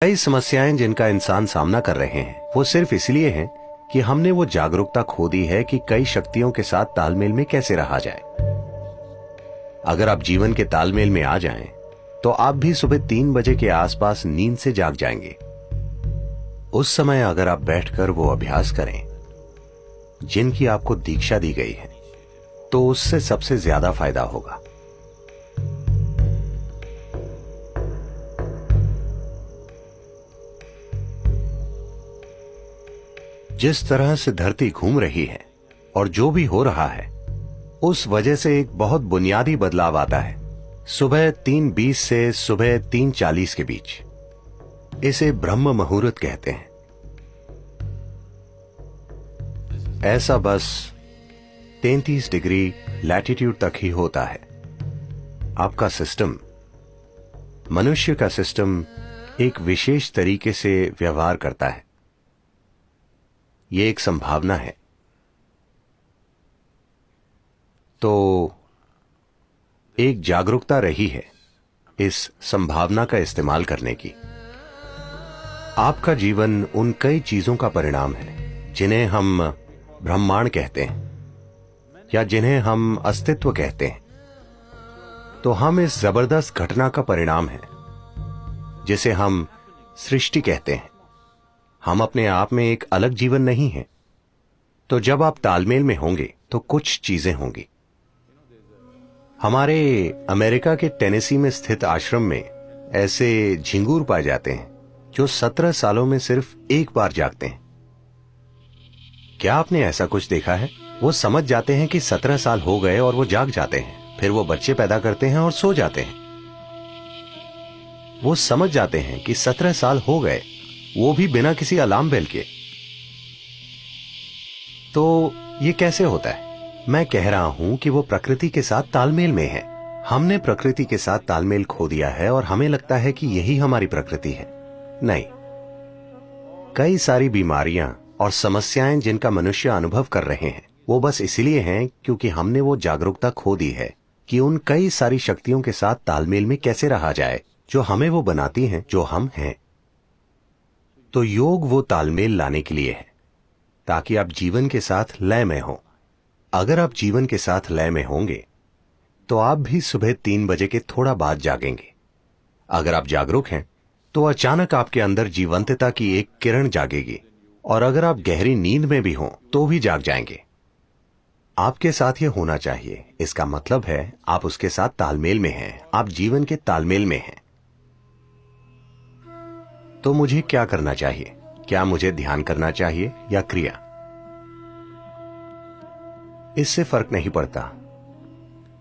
कई समस्याएं जिनका इंसान सामना कर रहे हैं वो सिर्फ इसलिए हैं कि हमने वो जागरूकता खो दी है कि कई शक्तियों के साथ तालमेल में कैसे रहा जाए। अगर आप जीवन के तालमेल में आ जाएं, तो आप भी सुबह 3 बजे के आसपास नींद से जाग जाएंगे। उस समय अगर आप बैठकर वो अभ्यास करें जिनकी आपको दीक्षा दी गई है, तो उससे सबसे ज्यादा फायदा होगा। जिस तरह से धरती घूम रही है और जो भी हो रहा है, उस वजह से एक बहुत बुनियादी बदलाव आता है सुबह 3:20 से सुबह 3:40 के बीच। इसे ब्रह्म मुहूर्त कहते हैं। ऐसा बस 33 डिग्री लैटिट्यूड तक ही होता है। आपका सिस्टम, मनुष्य का सिस्टम एक विशेष तरीके से व्यवहार करता है। ये एक संभावना है। तो एक जागरूकता रही है इस संभावना का इस्तेमाल करने की। आपका जीवन उन कई चीजों का परिणाम है जिन्हें हम ब्रह्मांड कहते हैं या जिन्हें हम अस्तित्व कहते हैं। तो हम इस जबरदस्त घटना का परिणाम है जिसे हम सृष्टि कहते हैं। हम अपने आप में एक अलग जीवन नहीं है। तो जब आप तालमेल में होंगे तो कुछ चीजें होंगी। हमारे अमेरिका के टेनेसी में स्थित आश्रम में ऐसे झिंगूर पाए जाते हैं जो 17 सालों में सिर्फ एक बार जागते हैं। क्या आपने ऐसा कुछ देखा है? वो समझ जाते हैं कि 17 साल हो गए और वो जाग जाते हैं। फिर वो बच्चे पैदा करते हैं और सो जाते हैं। वो समझ जाते हैं कि 17 साल हो गए, वो भी बिना किसी अलार्म बेल के। तो ये कैसे होता है? मैं कह रहा हूं कि वो प्रकृति के साथ तालमेल में है। हमने प्रकृति के साथ तालमेल खो दिया है और हमें लगता है कि यही हमारी प्रकृति है। नहीं, कई सारी बीमारियां और समस्याएं जिनका मनुष्य अनुभव कर रहे हैं, वो बस इसलिए हैं क्योंकि हमने वो जागरूकता खो दी है कि उन कई सारी शक्तियों के साथ तालमेल में कैसे रहा जाए जो हमें वो बनाती हैं जो हम हैं। तो योग वो तालमेल लाने के लिए है ताकि आप जीवन के साथ लय में हो। अगर आप जीवन के साथ लय में होंगे तो आप भी सुबह 3 बजे के थोड़ा बाद जागेंगे। अगर आप जागरूक हैं तो अचानक आपके अंदर जीवंतता की एक किरण जागेगी, और अगर आप गहरी नींद में भी हों तो भी जाग जाएंगे। आपके साथ ये होना चाहिए। इसका मतलब है आप उसके साथ तालमेल में हैं, आप जीवन के तालमेल में हैं। तो मुझे क्या करना चाहिए? क्या मुझे ध्यान करना चाहिए या क्रिया? इससे फर्क नहीं पड़ता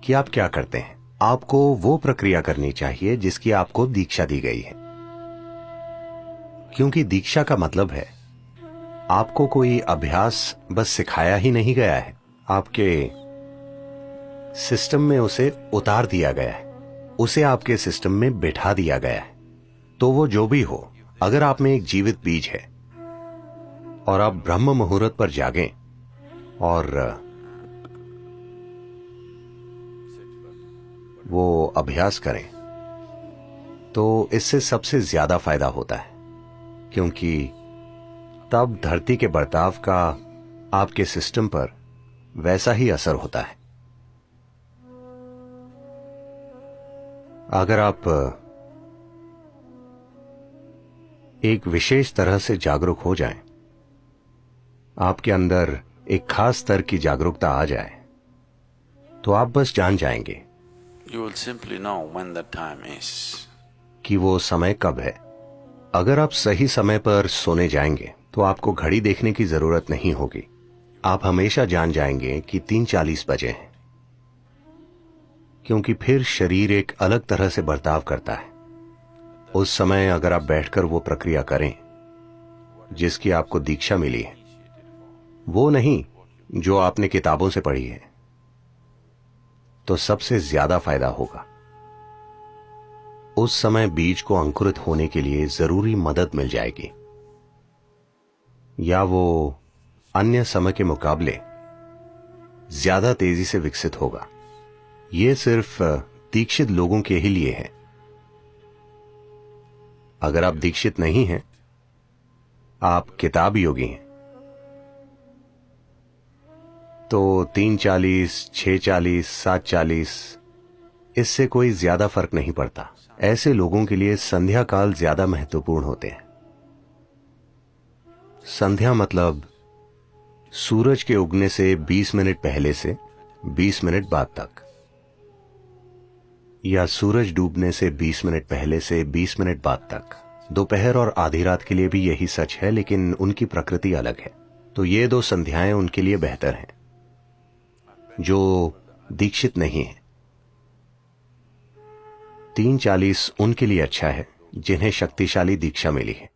कि आप क्या करते हैं। आपको वो प्रक्रिया करनी चाहिए जिसकी आपको दीक्षा दी गई है, क्योंकि दीक्षा का मतलब है आपको कोई अभ्यास बस सिखाया ही नहीं गया है, आपके सिस्टम में उसे उतार दिया गया है, उसे आपके सिस्टम में बिठा दिया गया है। तो वो जो भी हो, अगर आप में एक जीवित बीज है और आप ब्रह्म मुहूर्त पर जागें और वो अभ्यास करें, तो इससे सबसे ज्यादा फायदा होता है, क्योंकि तब धरती के बर्ताव का आपके सिस्टम पर वैसा ही असर होता है। अगर आप एक विशेष तरह से जागरूक हो जाएं, आपके अंदर एक खास स्तर की जागरूकता आ जाए, तो आप बस जान जाएंगे You will simply know when that time is. कि वो समय कब है। अगर आप सही समय पर सोने जाएंगे तो आपको घड़ी देखने की जरूरत नहीं होगी। आप हमेशा जान जाएंगे कि 3:40 बजे हैं, क्योंकि फिर शरीर एक अलग तरह से बर्ताव करता है। उस समय अगर आप बैठकर वो प्रक्रिया करें जिसकी आपको दीक्षा मिली है, वो नहीं जो आपने किताबों से पढ़ी है, तो सबसे ज्यादा फायदा होगा। उस समय बीज को अंकुरित होने के लिए जरूरी मदद मिल जाएगी, या वो अन्य समय के मुकाबले ज्यादा तेजी से विकसित होगा। ये सिर्फ दीक्षित लोगों के ही लिए है। अगर आप दीक्षित नहीं हैं, आप किताब योगी हैं, तो 3:40, 6:40, 7:40 इससे कोई ज्यादा फर्क नहीं पड़ता। ऐसे लोगों के लिए संध्या काल ज्यादा महत्वपूर्ण होते हैं। संध्या मतलब सूरज के उगने से 20 मिनट पहले से 20 मिनट बाद तक, या सूरज डूबने से 20 मिनट पहले से 20 मिनट बाद तक। दोपहर और आधी रात के लिए भी यही सच है, लेकिन उनकी प्रकृति अलग है। तो ये 2 संध्याएं उनके लिए बेहतर हैं जो दीक्षित नहीं है। 3:40 उनके लिए अच्छा है जिन्हें शक्तिशाली दीक्षा मिली है।